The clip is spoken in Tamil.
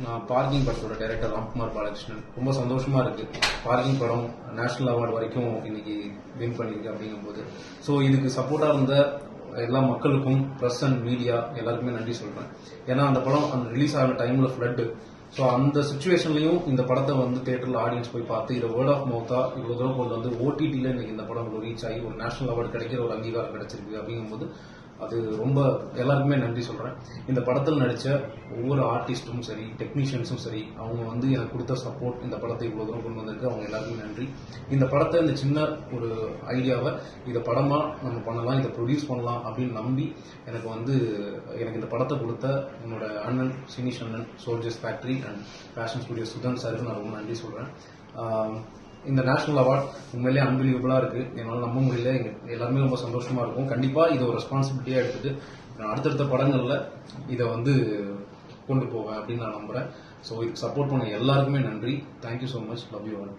நான் பார்க்கிங் படத்தோட டைரக்டர் ராம்குமார் பாலகிருஷ்ணன். ரொம்ப சந்தோஷமா இருக்கு. பார்க்கிங் படம் நேஷனல் அவார்டு வரைக்கும் இன்னைக்கு வின் பண்ணிருக்கு அப்படிங்கும்போது, ஸோ இதுக்கு சப்போர்ட்டா இருந்த எல்லா மக்களுக்கும், பிரஸ் அண்ட் மீடியா எல்லாருக்குமே நன்றி சொல்றேன். ஏன்னா அந்த படம் அந்த ரிலீஸ் ஆகிற டைம்ல ஃபிளட். ஸோ அந்த சுச்சுவேஷன்லையும் இந்த படத்தை தியேட்டர்ல ஆடியன்ஸ் போய் பார்த்து இதை வேர்ட் ஆஃப் மவுத்தா இவ்வளவு தூரம் கொண்டு ஓடிடியில் இன்னைக்கு இந்த படம் ரீச் ஆகி ஒரு நேஷனல் அவார்டு கிடைக்கிற ஒரு அங்கீகாரம் கிடைச்சிருக்கு அப்படிங்கும்போது அது ரொம்ப எல்லாருக்குமே நன்றி சொல்றேன். இந்த படத்தில் நடிச்ச ஒவ்வொரு ஆர்டிஸ்டும் சரி, டெக்னீஷியன்ஸும் சரி, அவங்க எனக்கு கொடுத்த சப்போர்ட் இந்த படத்தை இவ்வளவு தூரம் கொண்டு வந்திருக்கு. அவங்க எல்லாருக்குமே நன்றி. இந்த படத்தை இந்த சின்ன ஒரு ஐடியாவை இதை படமா நம்ம பண்ணலாம், இதை ப்ரொடியூஸ் பண்ணலாம் அப்படின்னு நம்பி எனக்கு இந்த படத்தை கொடுத்த என்னோட அண்ணன் சினிஷ் அண்ணன், soldiers factory and fashion studio Sudhan சாருக்கு நான் ரொம்ப நன்றி சொல்றேன். இந்த நேஷனல் அவார்ட் உண்மையிலேயே அன்பிலீவபிளா இருக்கு. என்னால் நம்ப முடியல. எல்லாருமே ரொம்ப சந்தோஷமா இருக்கும். கண்டிப்பா இதை ஒரு ரெஸ்பான்சிபிலிட்டியா எடுத்துட்டு நான் அடுத்தடுத்த படங்கள்ல இதை கொண்டு போவேன் அப்படின்னு நான் நம்புறேன். ஸோ இதுக்கு சப்போர்ட் பண்ண எல்லாருக்குமே நன்றி. Thank you so much. Love you all.